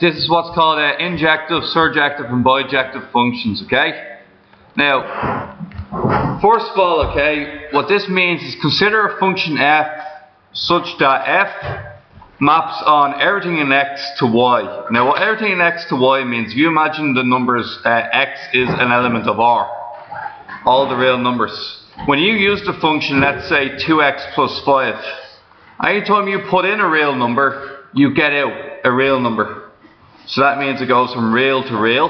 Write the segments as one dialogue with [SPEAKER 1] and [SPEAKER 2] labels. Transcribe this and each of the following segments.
[SPEAKER 1] This is what's called injective, surjective and bijective functions, okay? Now, first of all, okay, what this means is consider a function f such that f maps on everything in x to y. Now, what everything in x to y means, if you imagine the numbers x is an element of R, all the real numbers. When you use the function, let's say 2x plus 5, anytime you put in a real number, you get out a real number. So that means it goes from real to real,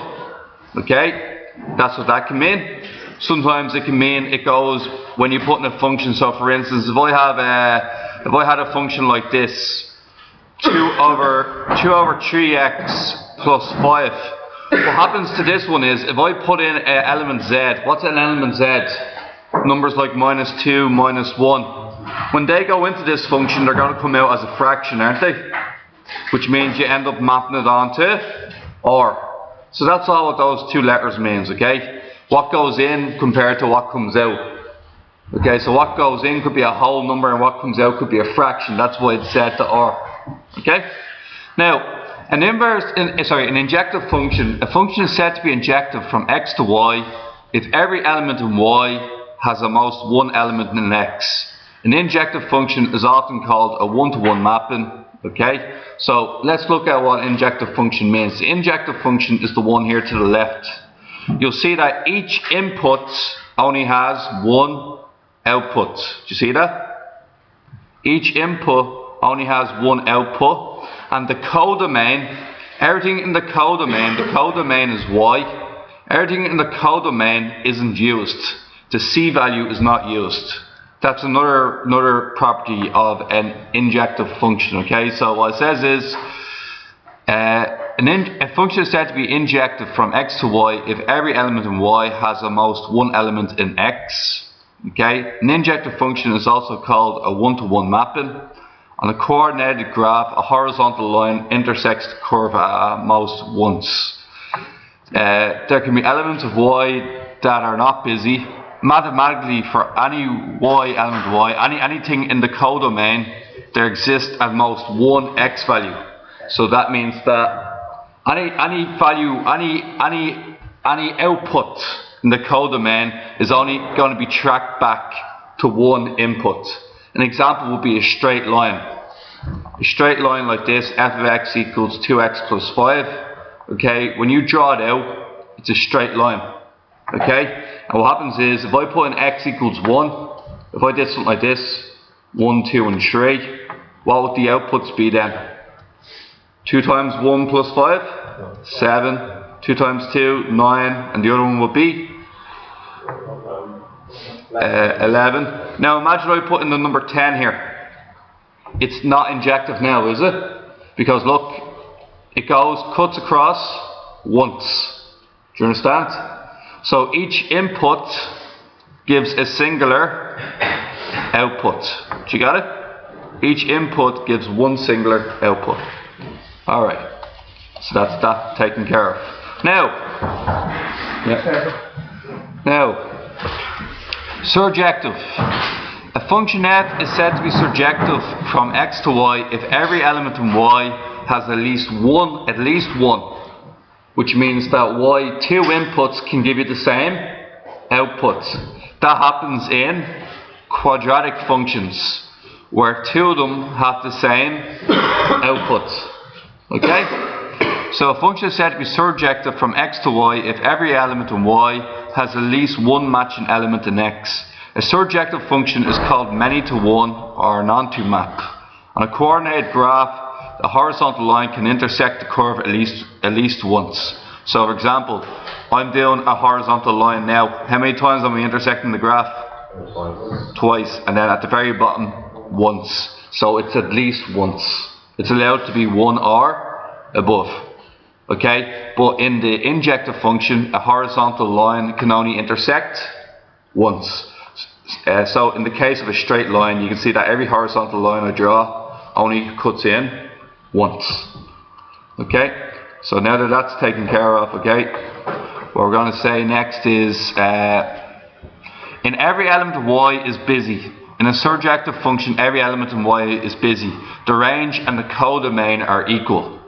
[SPEAKER 1] okay? That's what that can mean. Sometimes it can mean it goes when you put in a function. So for instance, if I had a function like this, 2 over 3x plus 5, what happens to this one is, if I put in an element z, what's an element z? Numbers like -2, -1. When they go into this function, they're going to come out as a fraction, aren't they? Which means you end up mapping it onto R. So that's all what those two letters means, okay? What goes in compared to what comes out. Okay, so what goes in could be a whole number and what comes out could be a fraction. That's why it's set to R. Okay? Now, an injective function, a function is said to be injective from x to y if every element in y has at most one element in x. An injective function is often called a one-to-one mapping. Okay, so let's look at what injective function means. The injective function is the one here to the left. You'll see that each input only has one output. Do you see that? Each input only has one output, and the codomain, everything in the codomain is y. Everything in the codomain isn't used. The C value is not used. That's another property of an injective function, okay? So what it says is, a function is said to be injective from x to y if every element in y has at most one element in x, okay? An injective function is also called a one-to-one mapping. On a coordinated graph, a horizontal line intersects the curve at most once. There can be elements of y that are not busy. Mathematically, for any y element of y, anything in the codomain, there exists at most one x value. So that means that any output in the codomain is only going to be tracked back to one input. An example would be a straight line. A straight line like this, f of x equals 2x plus 5. Okay, when you draw it out, it's a straight line. Okay, and what happens is, if I put in x equals 1, if I did something like this, 1, 2 and 3, what would the outputs be then? 2 times 1 plus 5? 7. 2 times 2, 9, and the other one would be? 11. Now imagine I put in the number 10 here. It's not injective now, is it? Because look, it cuts across once. Do you understand? So each input gives a singular output. Do you got it? Each input gives one singular output. Alright. So that's that taken care of. Now, surjective. A function f is said to be surjective from x to y if every element in y has at least one. Which means that y, two inputs can give you the same output. That happens in quadratic functions, where two of them have the same output. Okay? So a function is said to be surjective from x to y if every element in y has at least one matching element in x. A surjective function is called many-to-one or non-to map. On a coordinated graph, a horizontal line can intersect the curve at least once. So for example, I'm doing a horizontal line now. How many times am I intersecting the graph? Twice. And then at the very bottom, once. So it's at least once. It's allowed to be 1 or above. Okay? But in the injective function, a horizontal line can only intersect once. So in the case of a straight line, you can see that every horizontal line I draw only cuts in once. Okay, so now that that's taken care of, okay, what we're going to say next is in every element of y is busy. In a surjective function, every element in y is busy. The range and the codomain are equal.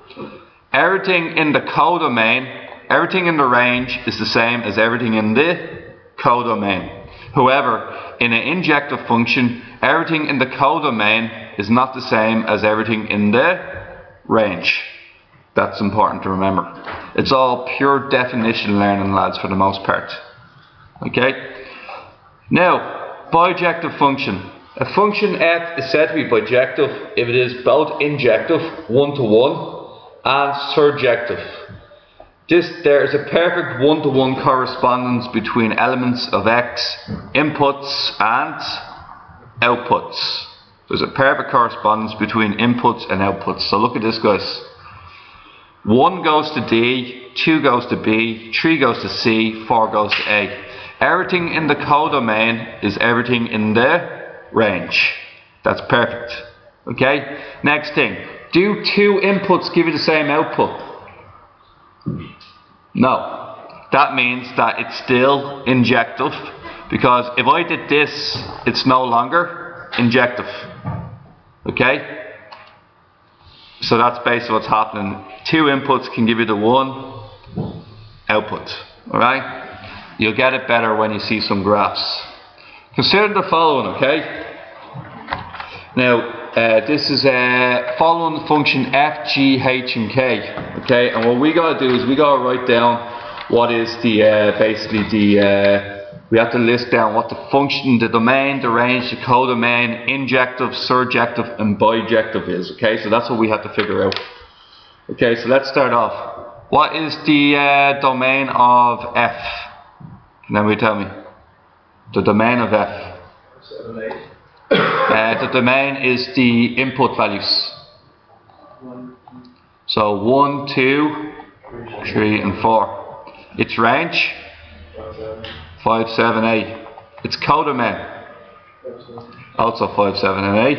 [SPEAKER 1] everything in the codomain, everything in the range is the same as everything in the codomain. However, in an injective function, everything in the codomain is not the same as everything in the range. That's important to remember. It's all pure definition learning, lads, for the most part. Okay? Now, bijective function. A function f is said to be bijective if it is both injective, one-to-one, and surjective. There is a perfect one-to-one correspondence between elements of x, inputs and outputs. There's a perfect correspondence between inputs and outputs. So look at this, guys. 1 goes to D, 2 goes to B, 3 goes to C, 4 goes to A. Everything in the codomain is everything in the range. That's perfect. Okay? Next thing. Do 2 inputs give you the same output? No. That means that it's still injective, because if I did this, it's no longer injective. Okay? So that's basically what's happening. 2 inputs can give you the 1 output. Alright? You'll get it better when you see some graphs. Consider the following, okay? Now, this is following the function f, g, h, and k. Okay, and what we gotta do is we gotta write down what is the we have to list down what the function, the domain, the range, the codomain, injective, surjective, and bijective is. Okay, so that's what we have to figure out. Okay, so let's start off. What is the domain of f? Can anybody tell me? The domain of f. The domain is the input values. So 1, 2, 3, and 4. Its range 5, 7, 8. Its codomain also 5, 7, and 8.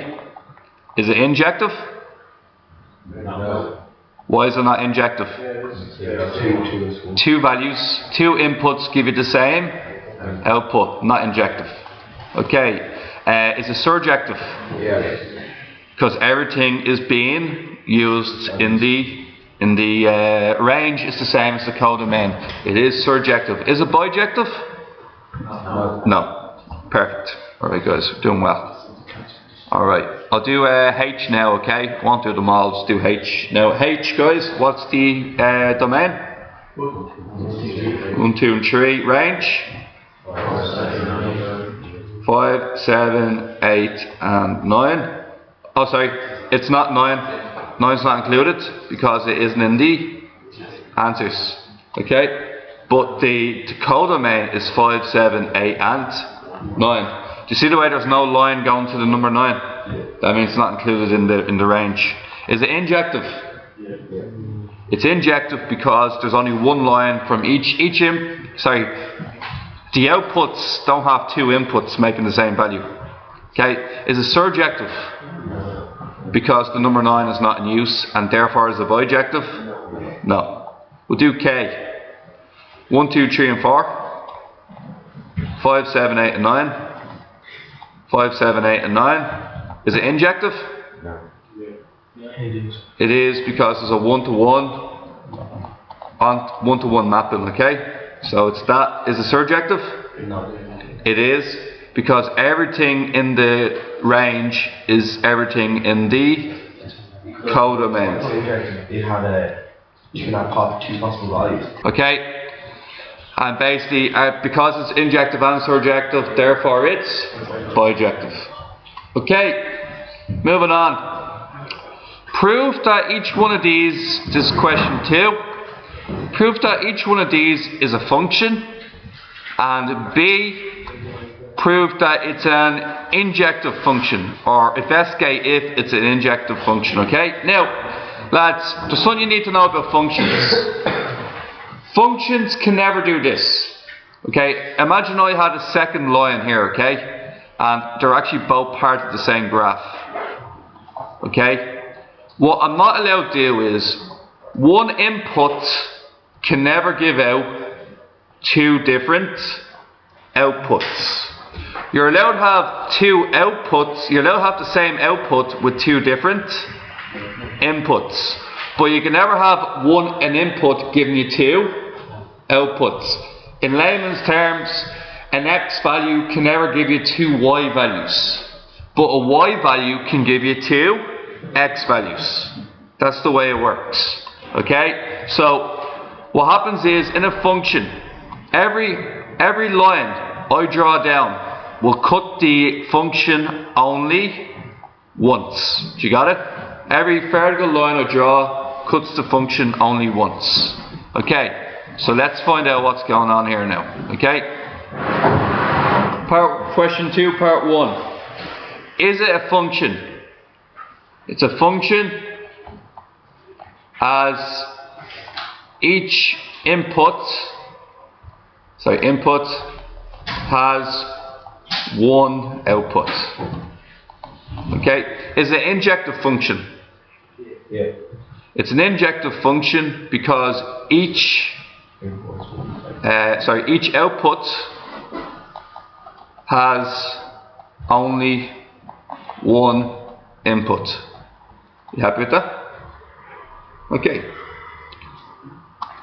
[SPEAKER 1] Is it injective?
[SPEAKER 2] No.
[SPEAKER 1] Why is it not injective? 2 values, 2 inputs give you the same output, not injective. Okay. Is it surjective?
[SPEAKER 2] Yes.
[SPEAKER 1] Because everything is being used in the range is the same as the codomain. It is surjective. Is it bijective? No. Perfect. Alright guys, we're doing well. Alright, I'll do H now, okay? Won't do them all, just do H. Now H, guys, what's the domain? 1, 2, and 3. Range? 5, 7, 8, and 9. Oh, sorry, it's not 9. 9 is not included because it isn't in the answers. Okay? But the codomain is 5, 7, 8, and 9. Do you see the way there's no line going to the number 9? That means it's not included in the range. Is it injective? It's injective because there's only 1 line from the outputs don't have 2 inputs making the same value. Okay, is it surjective? Because the number 9 is not in use, and therefore is it bijective? No. We'll do K. 1, 2, 3, and 4. 5, 7, 8, and 9. 5, 7, 8, and 9. Is it injective?
[SPEAKER 2] No.
[SPEAKER 1] It is because there's a one-to-one mapping, okay? So it's that. Is it surjective?
[SPEAKER 2] No.
[SPEAKER 1] It is because everything in the range is everything in the codomain.
[SPEAKER 2] You can have 2 possible values.
[SPEAKER 1] Okay? And basically, because it's injective and surjective, therefore it's bijective. Okay, moving on. Prove that each one of these, this is question 2, prove that each one of these is a function, and B, prove that it's an injective function, or investigate if it's an injective function, okay? Now, lads, there's something you need to know about functions. Functions can never do this. Okay, imagine I had a second line here, okay? And they're actually both part of the same graph. Okay? What I'm not allowed to do is, one input can never give out 2 different outputs. You're allowed to have 2 outputs, you're allowed to have the same output with 2 different inputs. But you can never have an input giving you two outputs. In layman's terms, an x value can never give you two y values. But a y value can give you two x values. That's the way it works. Okay? So what happens is, in a function, every line I draw down will cut the function only once. Do you got it? Every vertical line I draw cuts the function only once. Okay, so let's find out what's going on here now. Okay? Question 2, part 1. Is it a function? It's a function as each input has one output. Okay, is it an injective function?
[SPEAKER 2] Yeah.
[SPEAKER 1] It's an injective function because each output has only one input. You happy with that? Okay.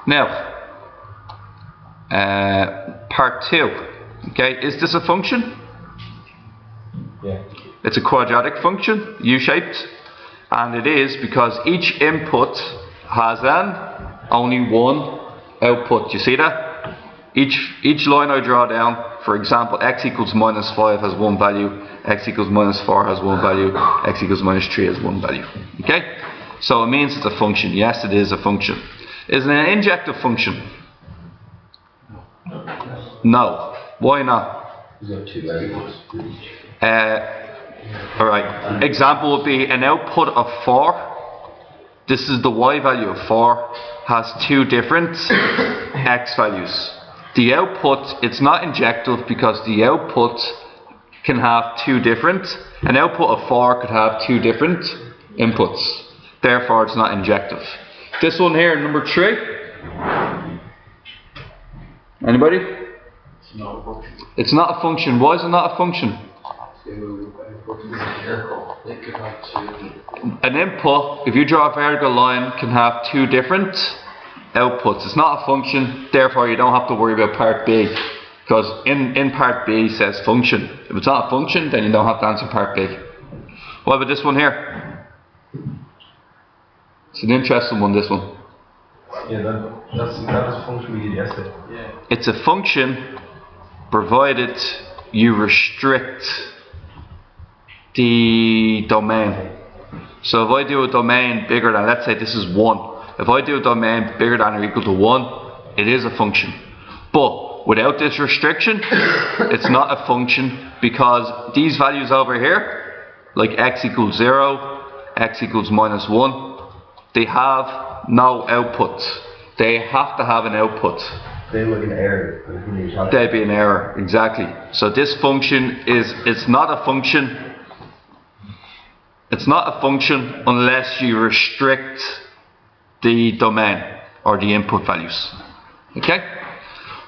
[SPEAKER 1] Now, part 2. Okay, is this a function?
[SPEAKER 2] Yeah.
[SPEAKER 1] It's a quadratic function, U-shaped, and it is because each input has only one output. You see that? Each line I draw down, for example, x equals minus 5 has one value, x equals minus 4 has one value, x equals minus 3 has one value. Okay? So it means it's a function. Yes, it is a function. Is it an injective function? No. Why not?
[SPEAKER 2] There's two variables.
[SPEAKER 1] Alright, example would be an output of 4. This is the y value of 4, has two different x values. The output, it's not injective because the output can have an output of 4 could have two different inputs. Therefore, it's not injective. This one here, number 3. Anybody?
[SPEAKER 2] It's not a function.
[SPEAKER 1] It's not a function. Why is it not a function? An input, if you draw a vertical line, can have two different outputs. It's not a function, therefore you don't have to worry about part B. Because in part B it says function. If it's not a function, then you don't have to answer part B. What about this one here? It's an interesting one, this one.
[SPEAKER 2] Yeah, that's a function we did yesterday. Yeah.
[SPEAKER 1] It's a function provided you restrict the domain. So if I do a domain bigger than, let's say this is 1. If I do a domain bigger than or equal to 1, it is a function. But without this restriction, it's not a function because these values over here, like x equals 0, x equals minus 1, they have no output. They have to have an output.
[SPEAKER 2] They look an error.
[SPEAKER 1] They'd be an error, exactly. So this function it's not a function. It's not a function unless you restrict the domain or the input values. Okay?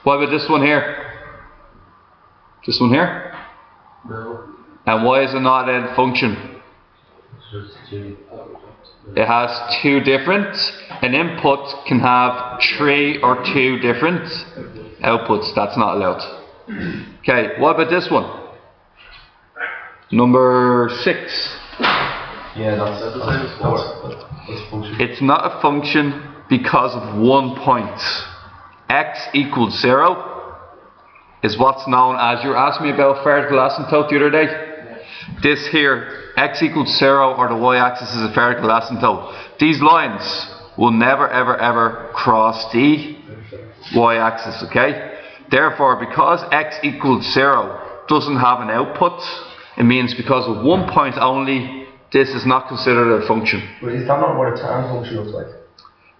[SPEAKER 1] What about this one here? This one here?
[SPEAKER 2] No.
[SPEAKER 1] And why is it not a function?
[SPEAKER 2] It's just two.
[SPEAKER 1] It has two different. An input can have 3 or 2 different outputs. That's not allowed. Okay, what about this one? Number 6.
[SPEAKER 2] Yeah, that's the same as 4. That's a function.
[SPEAKER 1] It's not a function because of one point. X equals 0 is what's known as, you were asking me about vertical asymptote the other day. This here, x equals 0 or the y-axis is a vertical asymptote. These lines will never ever ever cross the y-axis, okay? Therefore, because x equals 0 doesn't have an output, it means because of one point only, this is not considered a function.
[SPEAKER 2] But is that not what a tan function looks like?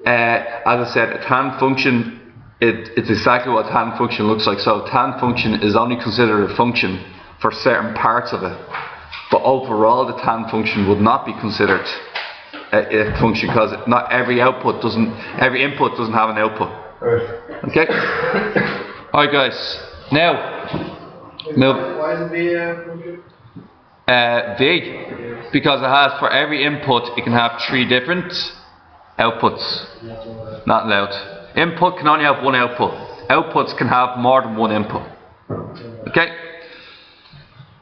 [SPEAKER 1] As I said, a tan function, it's exactly what a tan function looks like. So a tan function is only considered a function for certain parts of it. But overall, the tan function would not be considered a function because not every input doesn't have an output.
[SPEAKER 2] Right.
[SPEAKER 1] Okay? Alright guys, now
[SPEAKER 3] Why is it B a function?
[SPEAKER 1] V, because it has, for every input it can have 3 different Outputs. Not allowed. Input can only have one output. Outputs can have more than one input. Okay?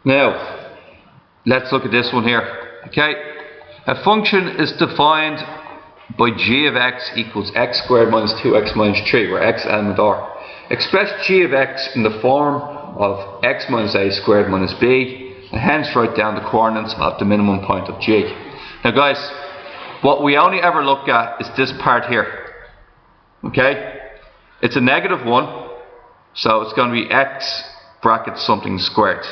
[SPEAKER 1] Now, let's look at this one here. Okay? A function is defined by g of x equals x squared minus 2x minus 3, where x element r. Express g of x in the form of x minus a squared minus b, and hence write down the coordinates of the minimum point of g. Now guys, what we only ever look at is this part here. Okay? It's a negative 1, so it's going to be x bracket something squared.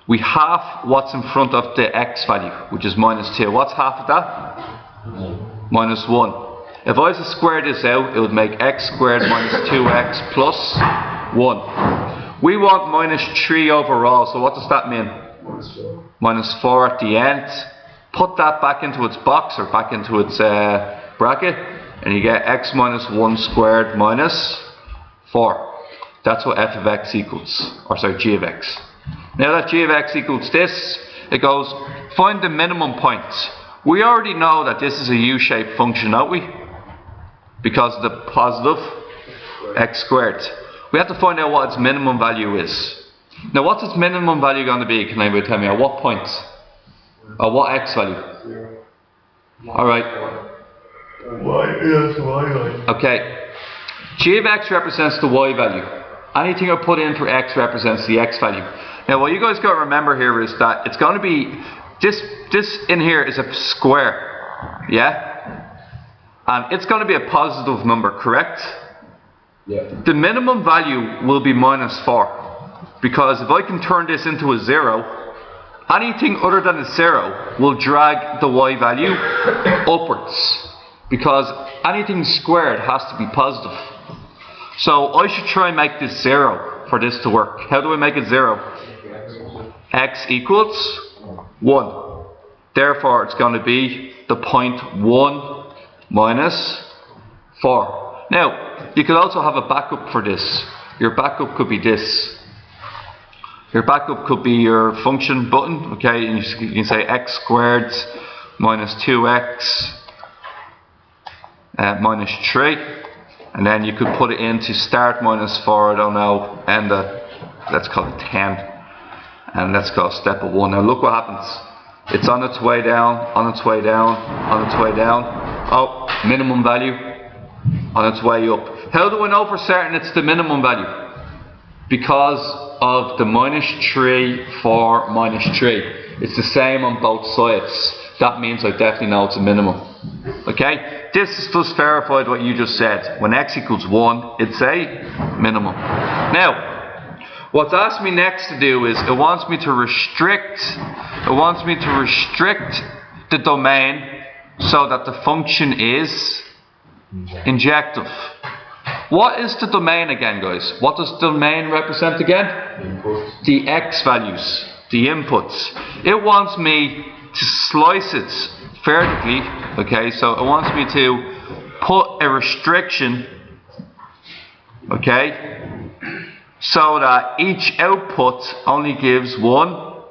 [SPEAKER 1] We half what's in front of the x value, which is minus 2. What's half of that? Minus 1. If I was to square this out, it would make x squared minus 2x plus 1. We want minus 3 overall, so what does that mean? Minus 4 at the end. Put that back into its box, or back into its bracket, and you get x minus 1 squared minus 4. That's what f of x equals, or sorry, g of x. Now that g of x equals this, it goes, find the minimum point. We already know that this is a u-shaped function, don't we? Because of the positive x squared. We have to find out what its minimum value is. Now what's its minimum value going to be? Can anybody tell me at what point? At what x value? Alright. Okay. G of x represents the y value. Anything I put in for x represents the x value. Now what you guys got to remember here is that it's going to be, this in here is a square. Yeah? And it's going to be a positive number, correct?
[SPEAKER 2] Yeah.
[SPEAKER 1] The minimum value will be minus 4. Because if I can turn this into a 0, anything other than a 0 will drag the y value upwards. Because anything squared has to be positive. So I should try and make this 0 for this to work. How do I make it 0? X equals 1. Therefore it's going to be the point 1 minus 4. Now, you could also have a backup for this. Your backup could be this. Your backup could be your function button, okay, and you can say x squared minus 2x minus 3, and then you could put it into start minus 4, I don't know, and let's call it 10, and let's go step of 1. Now look what happens. It's on its way down, on its way down, on its way down. Oh, minimum value, on its way up. How do I know for certain it's the minimum value? Because of the minus 3, 4, minus 3. It's the same on both sides. That means I definitely know it's a minimum. Okay? This is just verified what you just said. When x equals 1, it's a minimum. Now, what's asked me next to do is it wants me to restrict the domain so that the function is injective. What is the domain again, guys? What does domain represent again?
[SPEAKER 2] Input.
[SPEAKER 1] The x values, the inputs. It wants me to slice it vertically, okay, so it wants me to put a restriction, okay, so that each output only gives one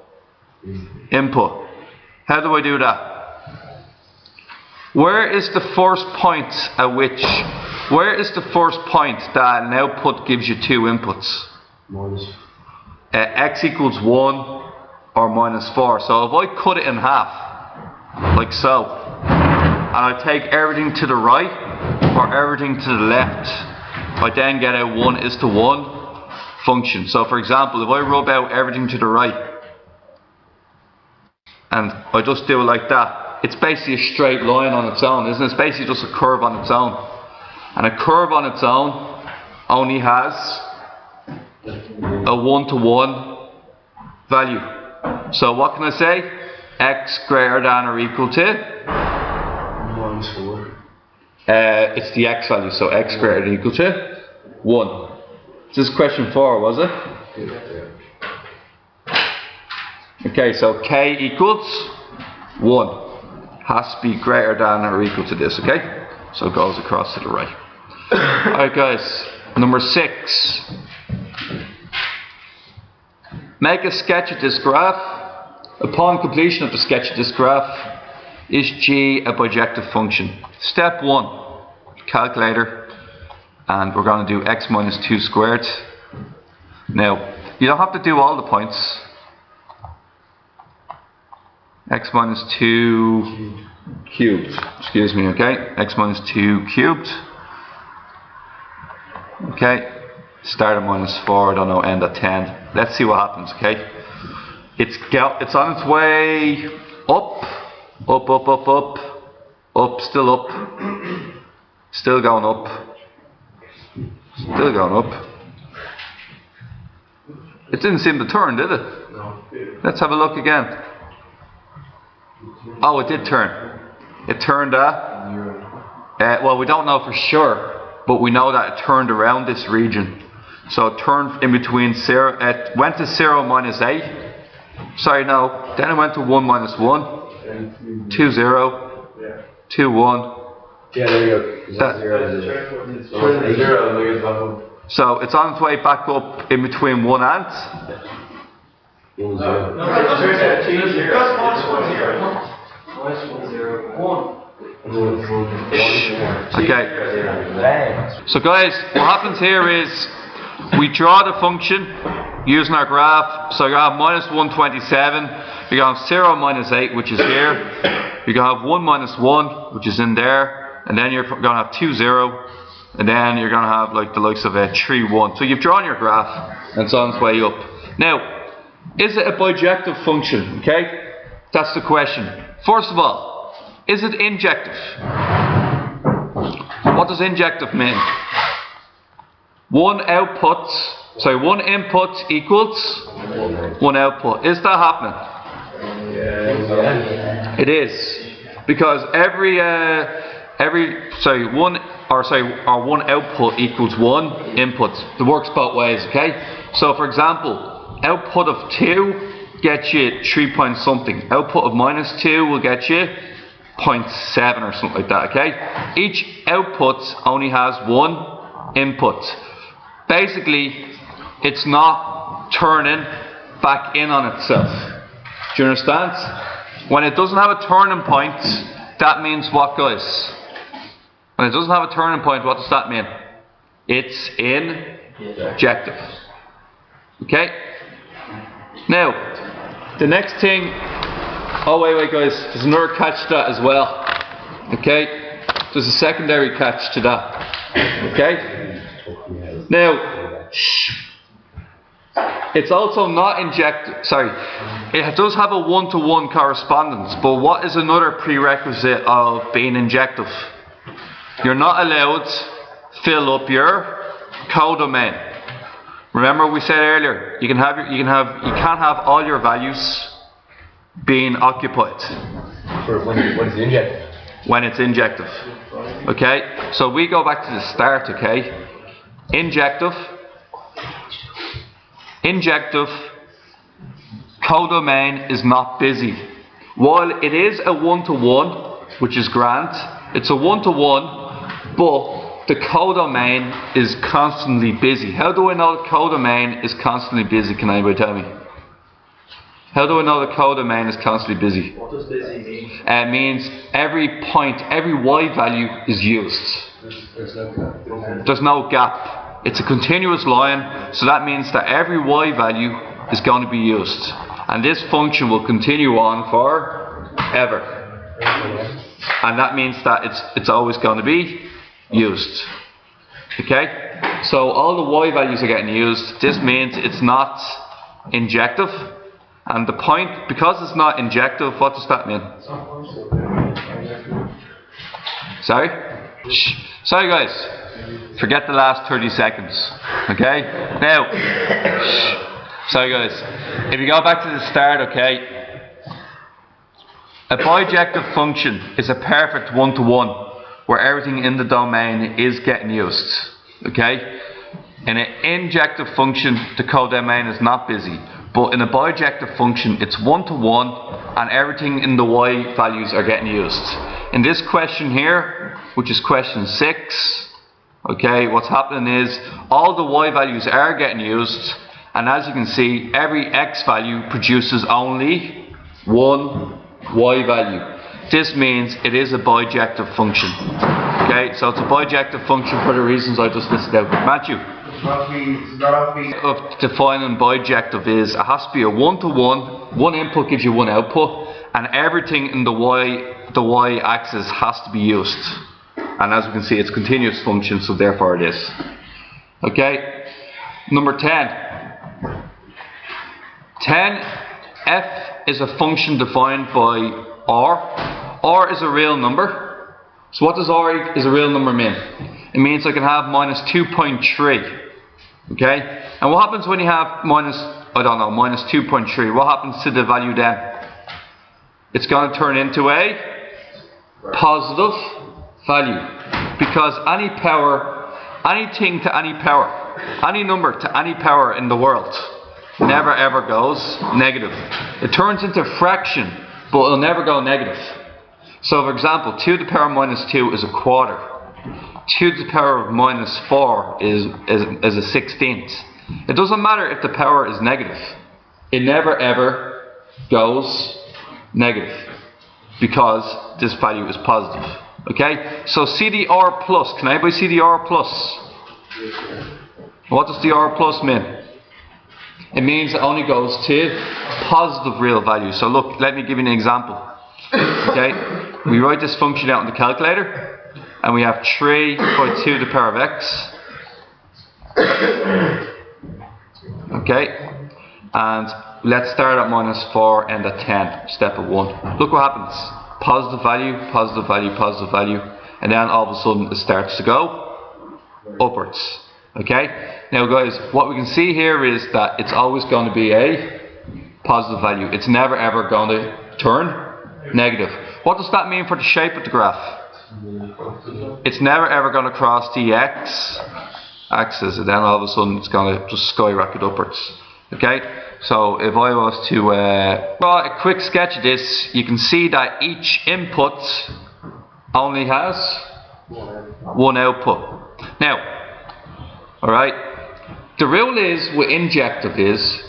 [SPEAKER 1] input. How do I do that? Where is the first point at which, where is the first point that an output gives you two inputs?
[SPEAKER 2] Minus.
[SPEAKER 1] X equals 1 or minus 4. So if I cut it in half, like so, and I take everything to the right or everything to the left, I then get a 1:1 function. So for example, if I rub out everything to the right, and I just do it like that, it's basically a straight line on its own, isn't it? It's basically just a curve on its own. And a curve on its own only has a 1:1 value. So what can I say? X greater than or equal to?
[SPEAKER 2] Minus 4.
[SPEAKER 1] It's the x value, so x greater than or equal to 1. This is question 4, was it? Okay, so k equals 1. Has to be greater than or equal to this, okay? So it goes across to the right. Alright guys, number 6. Make a sketch of this graph. Upon completion of the sketch of this graph, Is G a bijective function? Step 1, calculator, and we're going to do x minus 2 squared. Now, you don't have to do all the points. X minus 2 cubed, excuse me, okay? X minus 2 cubed. Okay, start at minus 4, I don't know, end at 10. Let's see what happens, okay? It's on its way up, still up, still going up, still going up. It didn't seem to turn, did it?
[SPEAKER 3] No.
[SPEAKER 1] Let's have a look again. Oh, it did turn. It turned well, we don't know for sure, but we know that it turned around this region. So it turned in between 0, it went to 0 minus 8. Sorry, no. Then it went to 1 minus 1. 2 0.
[SPEAKER 3] Yeah.
[SPEAKER 1] 2 1.
[SPEAKER 2] Yeah, there you go.
[SPEAKER 1] That-
[SPEAKER 2] 0.
[SPEAKER 1] So it's on its way back up in between 1 and. Okay. So guys, what happens here is we draw the function using our graph. So you have minus 127, you're going to have 0 minus 8, which is here. You're going to have 1 minus 1, which is in there. And then you're going to have 2 0. And then you're going to have like the likes of a 3 1. So you've drawn your graph and it's on its way up. Now, is it a bijective function? Okay? That's the question. First of all, is it injective? What does injective mean? One input equals one output. Is that happening?
[SPEAKER 3] Yeah.
[SPEAKER 1] It is. Because one output equals one input. It works both ways, okay? So for example, output of 2 gets you 3 point something. Output of minus 2 will get you 0.7 or something like that, okay? Each output only has one input. Basically, it's not turning back in on itself. Do you understand? When it doesn't have a turning point, that means what, guys? When it doesn't have a turning point, what does that mean? It's injective. Okay? Now, the next thing... Oh, wait, guys. There's another catch to that as well. Okay? There's a secondary catch to that. Okay? Now, it's also not injective. Sorry. It does have a one-to-one correspondence, but what is another prerequisite of being injective? You're not allowed to fill up your codomain. Remember we said earlier, you can't have all your values being occupied.
[SPEAKER 2] When it's injective.
[SPEAKER 1] When it's injective. Okay? So we go back to the start, okay? Injective, codomain is not busy. While it is a one-to-one, which is grand, it's a one-to-one, but the codomain is constantly busy. How do I know the codomain is constantly busy? Can anybody tell me? How do I know the codomain is constantly busy?
[SPEAKER 3] What does busy mean?
[SPEAKER 1] It means every point, every y value is used. There's no gap. It's a continuous line, so that means that every y value is going to be used. And this function will continue on forever. And that means that it's always going to be used. Okay? So all the y values are getting used. This means it's not injective. And the point, because it's not injective, what does that mean? Sorry? Shh. Sorry guys. Forget the last 30 seconds. Okay? Now, shh. Sorry guys. If you go back to the start, okay? A bijective function is a perfect one-to-one where everything in the domain is getting used. Okay? In an injective function, the codomain is not busy. But in a bijective function, it's one-to-one and everything in the y values are getting used. In this question here, which is question 6, okay, what's happening is all the y values are getting used, and as you can see, every x value produces only one y value. this means it is a bijective function. Okay, so it's a bijective function for the reasons I just listed out. Matthew? Of defining bijective is it has to be a one-to-one, one input gives you one output, and everything in the y axis has to be used. And as we can see, it's a continuous function, so therefore it is. Okay, number 10. 10, f is a function defined by r. R is a real number. So what does r is a real number mean? It means I can have minus 2.3. Okay, and what happens when you have minus 2.3? What happens to the value then? It's going to turn into a positive value, because any power, anything to any power, any number to any power in the world never ever goes negative. It turns into a fraction, but it'll never go negative. So for example, 2 to the power minus 2 is a quarter. 2 to the power of minus 4 is a 16th. It doesn't matter if the power is negative. It never ever goes negative, because this value is positive. Okay, so see the r plus. Can anybody see the r plus? What does the r plus mean? It means it only goes to positive real values. So look, let me give you an example. Okay, we write this function out on the calculator, and we have 3 by 2 to the power of x. Okay, and let's start at minus 4 and at 10, step of 1. Look what happens. Positive value, positive value, positive value, and then all of a sudden it starts to go upwards. Okay, now guys, what we can see here is that it's always going to be a positive value. It's never ever going to turn negative. What does that mean for the shape of the graph? It's never ever going to cross the x-axis, and then all of a sudden it's going to just skyrocket upwards. Okay, so if I was to draw a quick sketch of this, you can see that each input only has one output. Now, alright, the rule is with injective is,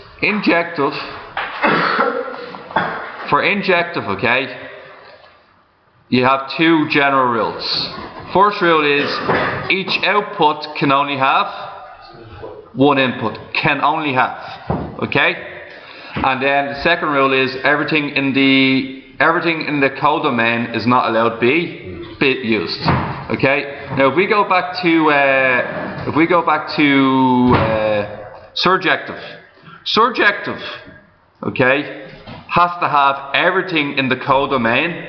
[SPEAKER 1] for injective, okay, you have 2 general rules. First rule is each output can only have one input, can only have, okay? And then the second rule is everything in the codomain is not allowed to be used, okay? Now if we go back to surjective, okay, has to have everything in the codomain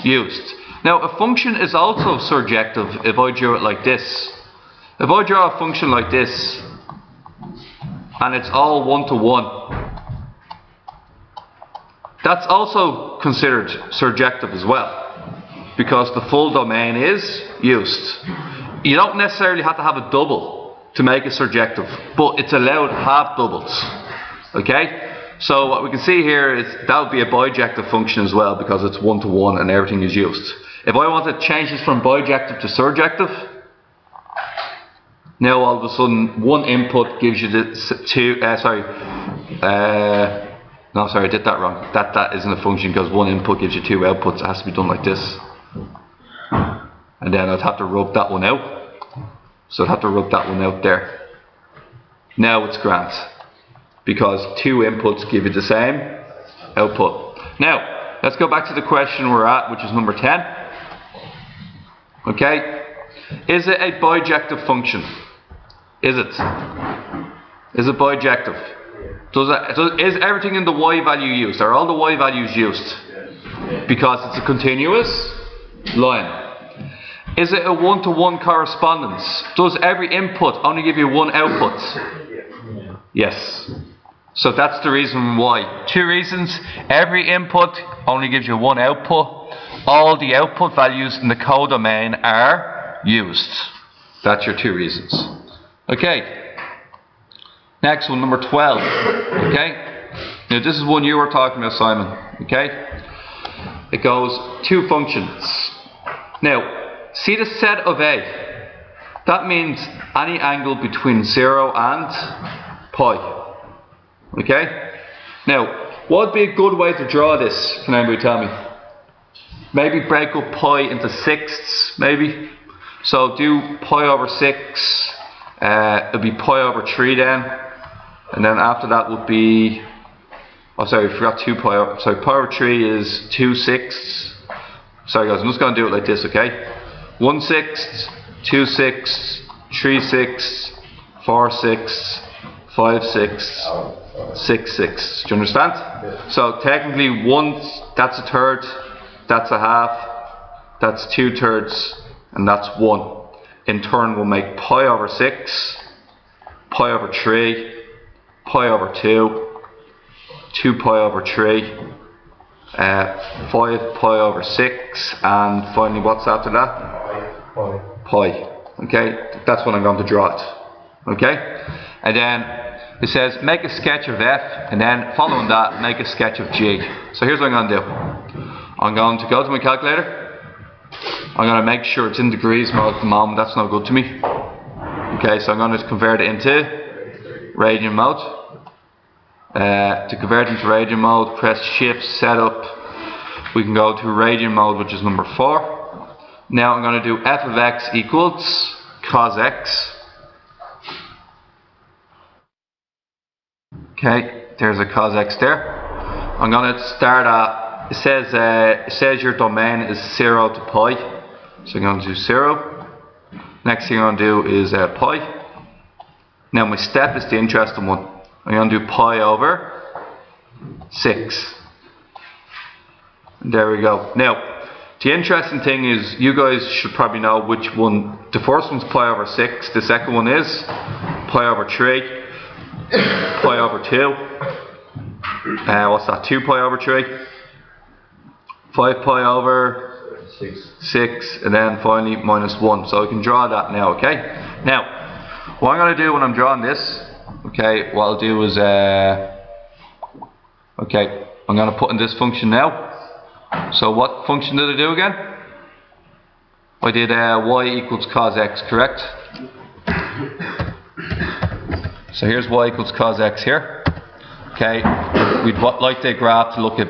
[SPEAKER 1] used. Now a function is also surjective if I draw it like this. If I draw a function like this, and it's all one-to-one, that's also considered surjective as well, because the full domain is used. You don't necessarily have to have a double to make it surjective, but it's allowed to have doubles. Okay? So what we can see here is that would be a bijective function as well, because it's one-to-one and everything is used. If I want to change this from bijective to surjective, now all of a sudden one input gives you the I did that wrong. That isn't a function, because one input gives you 2 outputs. It has to be done like this. And then I'd have to rub that one out. So I'd have to rub that one out there. Now it's grand, because 2 inputs give you the same output. Now, let's go back to the question we're at, which is number 10. Okay? Is it a bijective function? Is it? Is it bijective? Is everything in the y value used? Are all the y values used? Because it's a continuous line. Is it a one-to-one correspondence? Does every input only give you one output? Yes. So that's the reason why. 2 reasons. Every input only gives you one output. All the output values in the codomain are used. That's your 2 reasons. Okay. Next one, number 12. Okay. Now this is one you were talking about, Simon. Okay. It goes 2 functions. Now, see the set of A. That means any angle between 0 and pi. Okay? Now, what would be a good way to draw this? Can anybody tell me? maybe break up pi into sixths, maybe. So do pi over 6, it'll be pi over 3 then. And then after that would be, oh sorry, I forgot 2 pi over, sorry, pi over 3 is 2 sixths. Sorry guys, I'm just going to do it like this, okay? 1 sixth, 2 sixths, 3 sixths, 4 sixths, 5 sixths, 6 sixths. Do you understand?
[SPEAKER 3] Yeah.
[SPEAKER 1] So technically 1, that's a third, that's a half, that's 2/3, and that's 1. In turn we'll make pi over 6, pi over 3, pi over 2, 2 pi over 3, 5 pi over 6, and finally what's after that? Pi. Okay, that's what I'm going to draw it. Okay, and then it says make a sketch of f, and then following that make a sketch of g. So here's what I'm going to do. I'm going to go to my calculator. I'm going to make sure it's in degrees mode at the moment. That's not good to me. Okay, so I'm going to convert it into radian mode. To convert into radian mode, press shift setup. We can go to radian mode, which is number 4. Now I'm going to do f of x equals cos x. Okay, there's a cos x there. I'm going to start at, it says your domain is 0 to pi. So I'm going to do 0. Next thing I'm going to do is pi. Now my step is the interesting one. I'm going to do pi over 6. There we go. Now, the interesting thing is, you guys should probably know which one. The first one's pi over 6. The second one is pi over 3, pi over 2. What's that? 2 pi over 3, 5 pi over 6, and then finally minus 1. So I can draw that now, okay? Now, what I'm going to do when I'm drawing this, okay, what I'll do is, okay, I'm going to put in this function now. So what function did I do again? I did y equals cos x, correct? So here's y equals cos x here. Okay, we'd like the graph to look a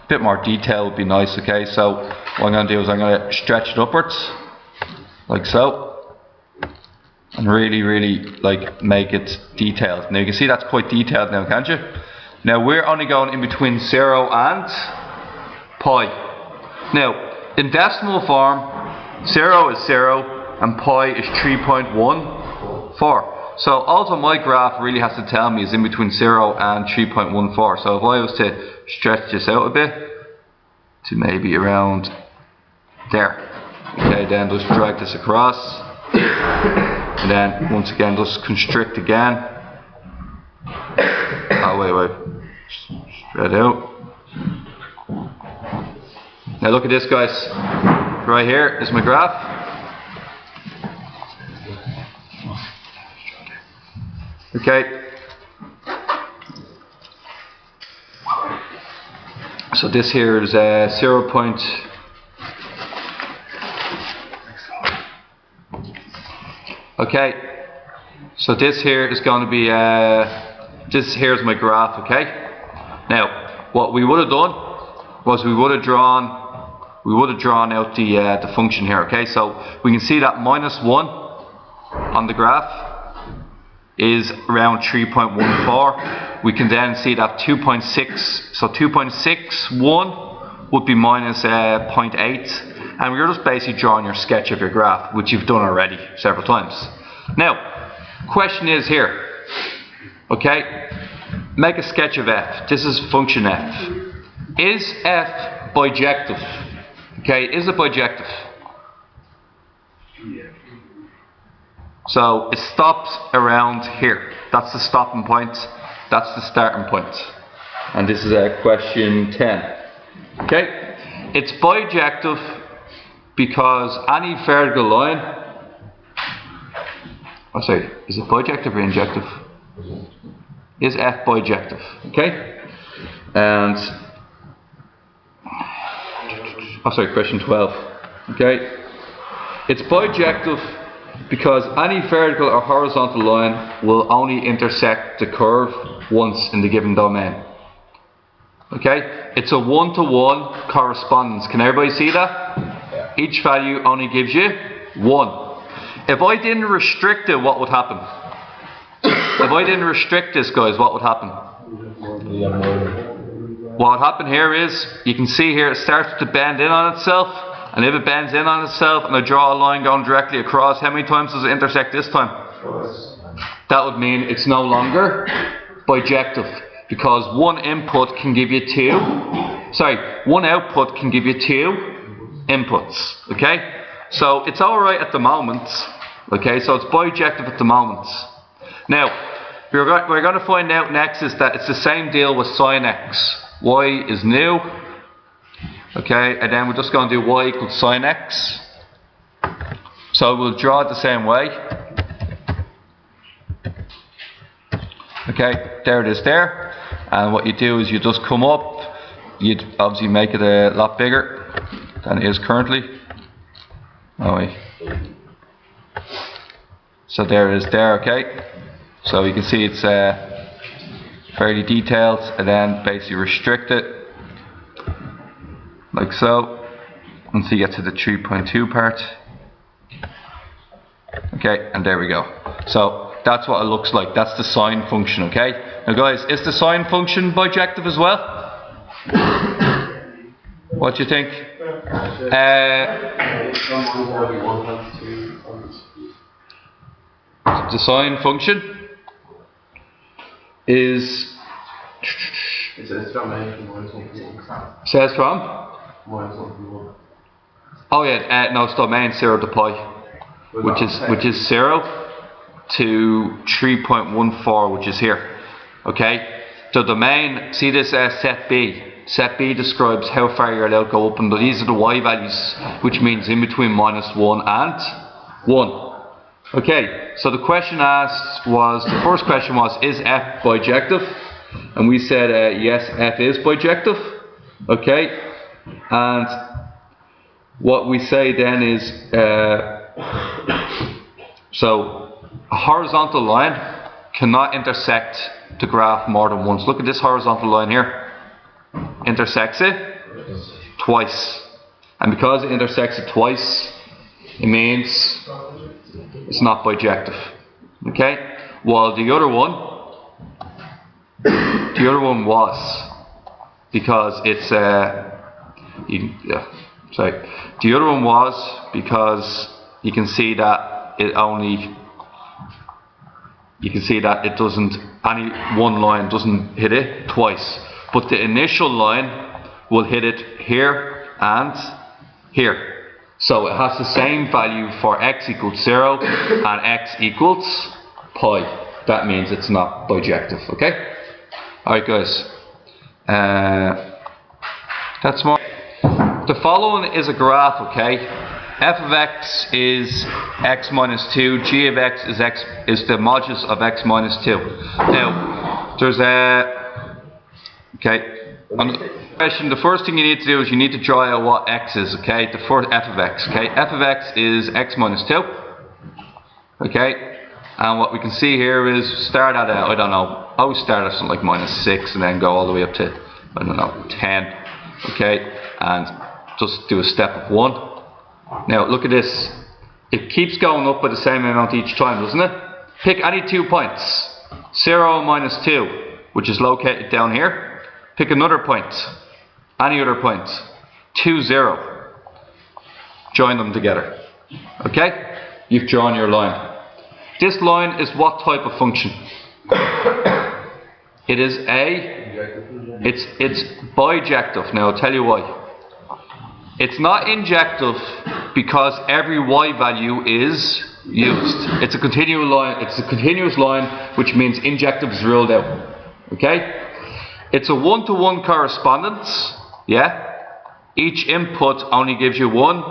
[SPEAKER 1] bit more detail would be nice. Okay, so what I'm going to do is I'm going to stretch it upwards, like so, and really like make it detailed. Now you can see that's quite detailed now, can't you? Now we're only going in between 0 and pi. Now in decimal form, 0 is 0 and pi is 3.14. So also my graph really has to tell me is in between 0 and 3.14. So if I was to stretch this out a bit to maybe around there, okay, then just drag this across, and then once again just constrict again. Oh wait, spread out. Now look at this, guys. Right here is my graph. Okay. So this here is 0. Okay. So this here is going to be this here is my graph. Okay. Now what we would have done was we would have drawn out the function here. Okay. So we can see that minus 1 on the graph is around 3.14. We can then see that 2.6, so 2.61 would be minus 0.8, and we're just basically drawing your sketch of your graph, which you've done already several times. Now, question is here, okay, make a sketch of f. This is function f. Is f bijective? Okay, is it bijective?
[SPEAKER 3] Yeah.
[SPEAKER 1] So it stops around here. That's the stopping point. That's the starting point. And this is question 10. Okay? It's bijective because any vertical line. Oh, sorry. Is it bijective or injective? Is f bijective? Okay? And. Oh, sorry. Question 12. Okay? It's bijective because any vertical or horizontal line will only intersect the curve once in the given domain. Okay? It's a one-to-one correspondence. Can everybody see that?
[SPEAKER 2] Yeah.
[SPEAKER 1] Each value only gives you 1. If I didn't restrict it, what would happen? If I didn't restrict this, guys, what would happen?
[SPEAKER 2] Yeah, more.
[SPEAKER 1] What would happen here is, you can see here it starts to bend in on itself, and if it bends in on itself and I draw a line going directly across, how many times does it intersect this time? That would mean it's no longer bijective, because one input can give you one output can give you 2 inputs, okay? So it's alright at the moment, okay, so it's bijective at the moment. Now, we're going to find out next is that it's the same deal with sin x. Y is new, okay, and then we're just going to do y equals sin x. So we'll draw it the same way. Okay, there it is there. And what you do is you just come up, you'd obviously make it a lot bigger than it is currently. Oh wait. So there it is there, okay. So you can see it's fairly detailed, and then basically restrict it like so until you get to the 3.2 part. Okay, and there we go. So that's what it looks like. That's the sine function, okay? Now guys, is the sine function bijective as well? What do you think? The sine function is says from oh yeah, no, it's domain 0 to pi, which is 0 to 3.14, which is here. Okay, the domain, see this set B. Set B describes how far you're allowed to go up, and these are the y values, which means in between -1 and 1. Okay, so the question asked was, the first question was, is f bijective? And we said yes, f is bijective. Okay, and what we say then is, so a horizontal line cannot intersect the graph more than once. Look at this horizontal line here. Intersects it twice. And because it intersects it twice, it means it's not bijective. Okay? While the other one was, because it's the other one was because you can see that it doesn't, any one line doesn't hit it twice, but the initial line will hit it here and here. So it has the same value for x equals 0 and x equals pi. That means it's not bijective, okay? Alright guys, that's more. The following is a graph, okay? F of x is x minus 2, g of x is the modulus of x minus 2. Now, there's on the question, the first thing you need to do is you need to draw out what x is, okay? The first f of x, okay? F of x is x minus 2, okay? And what we can see here is start at I don't know, I always start at something like -6 and then go all the way up to, I don't know, 10, okay? And just do a step of 1. Now look at this, it keeps going up by the same amount each time, doesn't it? Pick any 2 points, 0 minus 2, which is located down here. Pick another point, any other point, 2, 0. Join them together. Okay? You've drawn your line. This line is what type of function? It is it's bijective. Now I'll tell you why. It's not injective because every y value is used. It's a continuous line. It's a continuous line, which means injective is ruled out. Okay? It's a one-to-one correspondence, yeah? Each input only gives you 1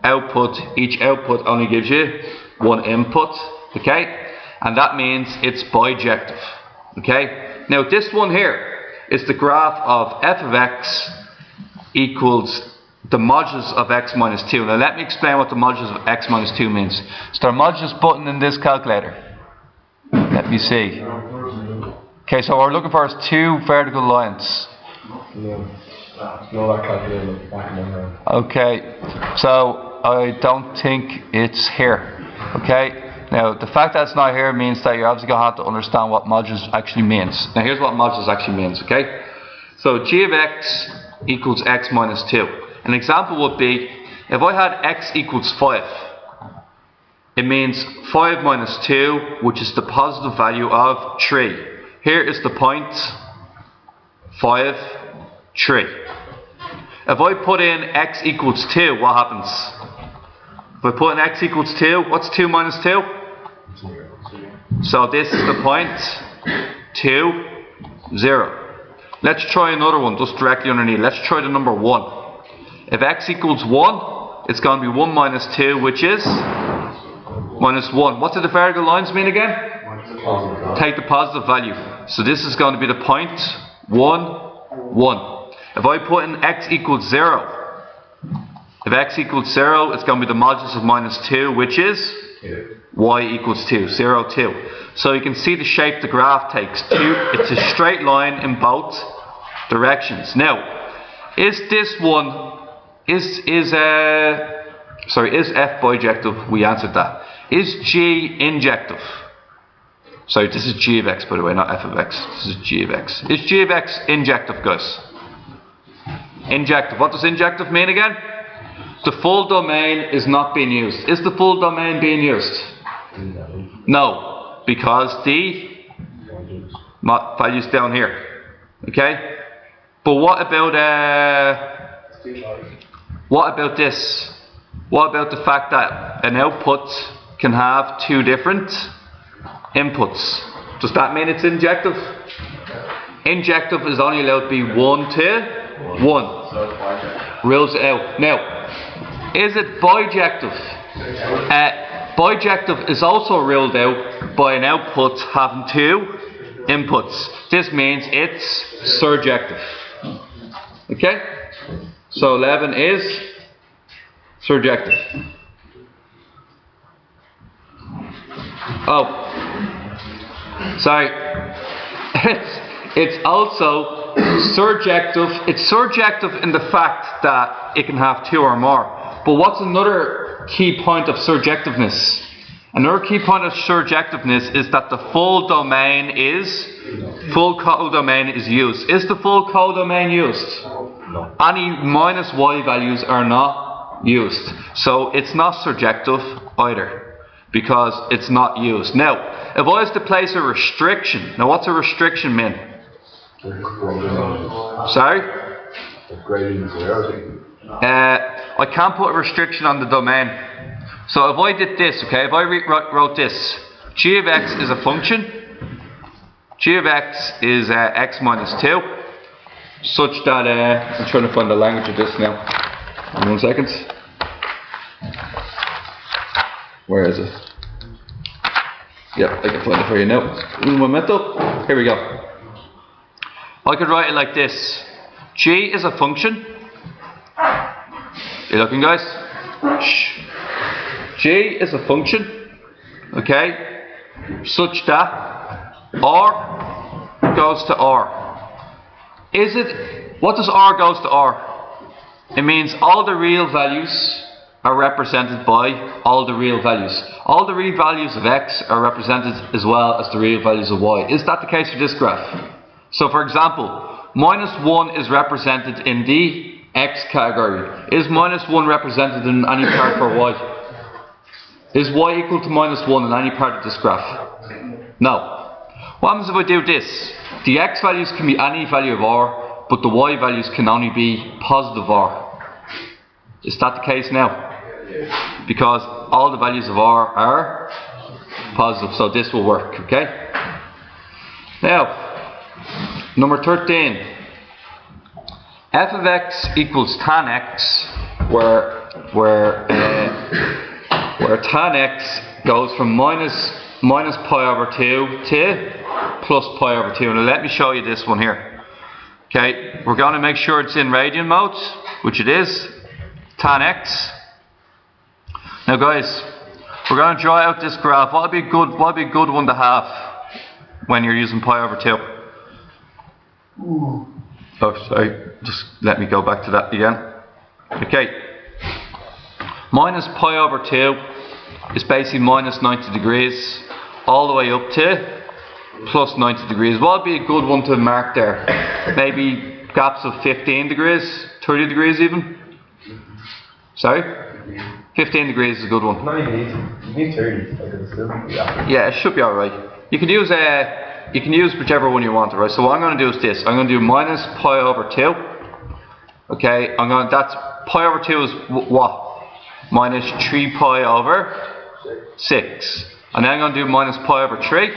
[SPEAKER 1] output, each output only gives you 1 input, okay? And that means it's bijective, okay? Now this one here is the graph of f of x equals the modulus of x minus 2. Now let me explain what the modulus of x minus 2 means. Is there a modulus button in this calculator? Let me see. Okay, so what we're looking for is 2 vertical lines.
[SPEAKER 2] No, that calculator at the back of my head.
[SPEAKER 1] Okay, so I don't think it's here. Okay, now the fact that it's not here means that you're obviously going to have to understand what modulus actually means. Now here's what modulus actually means, okay? So g of x equals x minus 2. An example would be, if I had x equals 5, it means 5 minus 2, which is the positive value of 3. Here is the point, 5, 3. If I put in x equals 2, what happens? If I put in x equals 2, what's 2 minus 2? So this is the point, 2, 0. Let's try another one, just directly underneath. Let's try the number 1. If x equals 1, it's going to be 1 minus 2, which is minus 1. What do the vertical lines mean again? Take the positive value. So this is going to be the point, 1, 1. If I put in x equals 0, if x equals 0, it's going to be the modulus of minus 2, which is y equals 2, 0, 2. So you can see the shape the graph takes. It's a straight line in both directions. Now, is this one, is f bijective? We answered that. Is g injective? Sorry, this is g of x, by the way, not f of x. This is g of x. Is g of x injective, guys? Injective. What does injective mean again? The full domain is not being used. Is the full domain being used? No, because the value's down here. Okay? But what about this? What about the fact that an output can have 2 different inputs? Does that mean it's injective? Injective is only allowed to be 1 to 1. Rules it out. Now, is it bijective? Bijective is also ruled out by an output having 2 inputs. This means it's surjective. Okay? So 11 is surjective. Oh, sorry. It's also surjective. It's surjective in the fact that it can have 2 or more. But what's another key point of surjectiveness? Another key point of surjectiveness is that the full codomain is used. Is the full codomain used?
[SPEAKER 2] No.
[SPEAKER 1] Any minus y values are not used. So it's not surjective either, because it's not used. Now, if I was to place a restriction, now what's a restriction mean? Sorry?
[SPEAKER 2] Gradient 0.
[SPEAKER 1] I can't put a restriction on the domain. So if I did this, okay, if I wrote this, g of x is a function, g of x is x minus 2, such that, I'm trying to find the language of this now, 1 second. Where is it? Yep, I can find it for you now. Un momento. Here we go. I could write it like this. G is a function. You looking, guys? Shh. G is a function, okay, such that R goes to R. What does R goes to R? It means all the real values are represented by all the real values. All the real values of X are represented as well as the real values of Y. Is that the case for this graph? So for example, minus 1 is represented in the X category. Is minus 1 represented in any part for Y? Is Y equal to minus 1 in any part of this graph? No. What happens if I do this? The X values can be any value of R, but the Y values can only be positive R. Is that the case now? Because all the values of R are positive, so this will work, okay? Now, number 13. F of x equals tan x, where tan x goes from minus pi over 2 to plus pi over 2. Now let me show you this one here. Okay, we're going to make sure it's in radian mode, which it is, tan x. Now guys, we're going to draw out this graph. What would be a good one to have when you're using pi over 2? Oh, sorry, just let me go back to that again. Okay, minus pi over 2 is basically minus 90 degrees all the way up to plus 90 degrees. What would be a good one to mark there? Maybe gaps of 15 degrees, 30 degrees even? Sorry? 15 degrees is a good one.
[SPEAKER 2] No, you need 30. Like, it'll still be accurate.
[SPEAKER 1] Yeah, it should be alright. You can use whichever one you want, right? So what I'm going to do is this. I'm going to do minus pi over 2. Okay, that's pi over 2 is what? Minus 3 pi over 6. And then I'm going to do minus pi over 3.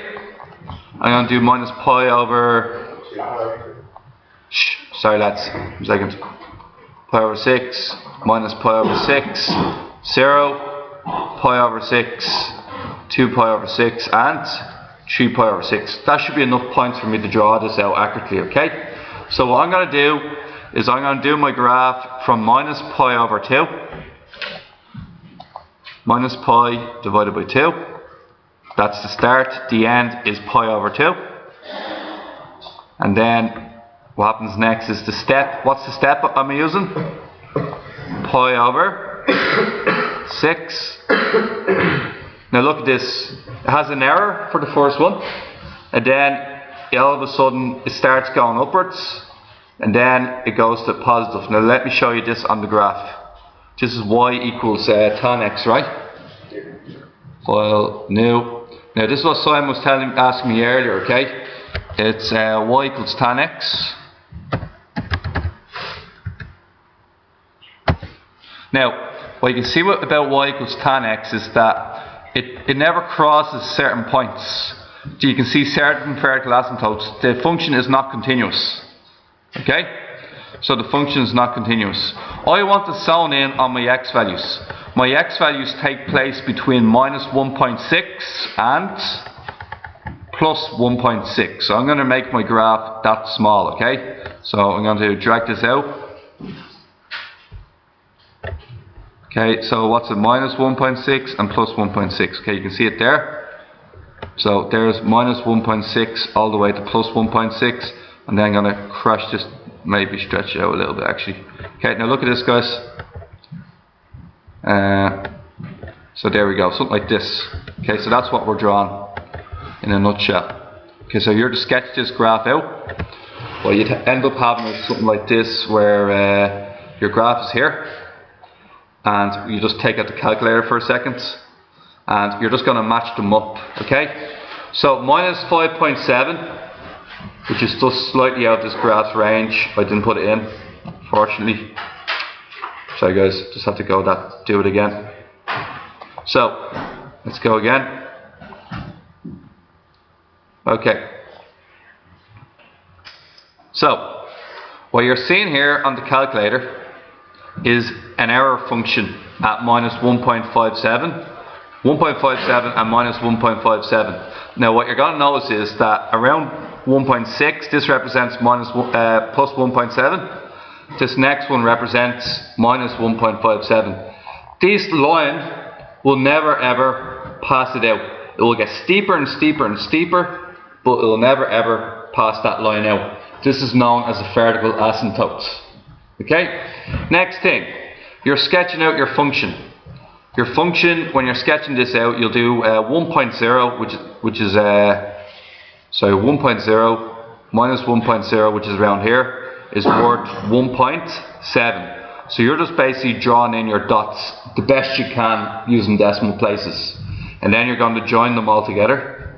[SPEAKER 1] I'm going to do minus pi over... Sorry lads, 1 second. Pi over 6, minus pi over 6, 0, pi over 6, 2 pi over 6, and 3 pi over 6. That should be enough points for me to draw this out accurately, okay? So what I'm going to do is I'm going to do my graph from minus pi over 2, minus pi divided by 2. That's the start. The end is pi over 2. And then what happens next is the step. What's the step I'm using? Pi over 6. Now look at this. It has an error for the first one. And then all of a sudden it starts going upwards. And then it goes to positive. Now let me show you this on the graph. This is y equals tan x, right? File, new. Now this is what Simon was asking me earlier, okay? It's y equals tan x. Now, what you can see about y equals tan x is that it never crosses certain points. So you can see certain vertical asymptotes. The function is not continuous. Okay? So the function is not continuous. I want to zone in on my x values. My x values take place between minus 1.6 and plus 1.6. So I'm going to make my graph that small, okay? So I'm going to drag this out. Okay, so what's it? Minus 1.6 and plus 1.6. Okay, you can see it there. So there's minus 1.6 all the way to plus 1.6. And then I'm going to crush this, maybe stretch it out a little bit actually. Okay, now look at this, guys. So there we go, something like this. Okay, so that's what we're drawing in a nutshell. Okay, so you're to sketch this graph out. Well, you'd end up having something like this where your graph is here. And you just take out the calculator for a second. And you're just going to match them up. Okay, so minus 5.7. Which is just slightly out of this graph's range. I didn't put it in, fortunately. Sorry guys, just have to do it again. So, let's go again. Okay. So, what you're seeing here on the calculator is an error function at minus 1.57. 1.57 and minus 1.57. Now what you're going to notice is that around 1.6, this represents plus 1.7. This next one represents minus 1.57. This line will never ever pass it out. It will get steeper and steeper and steeper, but it will never ever pass that line out. This is known as a vertical asymptote. Okay? Next thing, you're sketching out your function. Your function, when you're sketching this out, you'll do 1.0, which is 1.0 minus 1.0, which is around here, is worth 1.7. So you're just basically drawing in your dots the best you can using decimal places. And then you're going to join them all together.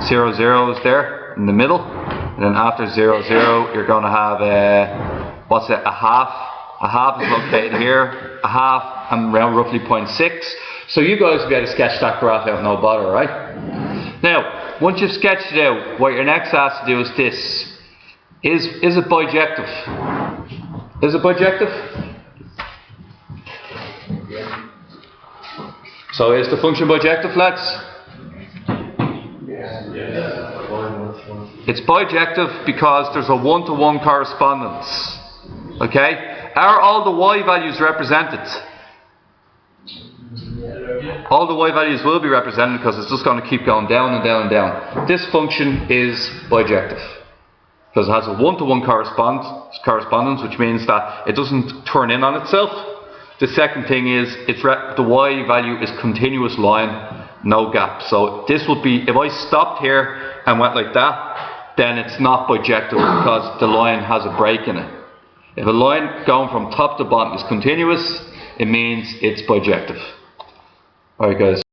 [SPEAKER 1] 0, 0 is there in the middle. And then after 0, 0, you're going to have a half. A half is located here. A half and around roughly 0.6. So you guys will be able to sketch that graph out, no bother, right? Now, once you've sketched it out, what your next has to do is this. Is it bijective? Is it bijective? So is the function bijective, lads? It's bijective because there's a one-to-one correspondence. Okay? Are all the y values represented? All the y values will be represented because it's just going to keep going down and down and down. This function is bijective. because it has a one-to-one correspondence, which means that it doesn't turn in on itself. The second thing is the y value is continuous line, no gap. So this would be, if I stopped here and went like that, then it's not bijective because the line has a break in it. If a line going from top to bottom is continuous, it means it's bijective. Alright guys.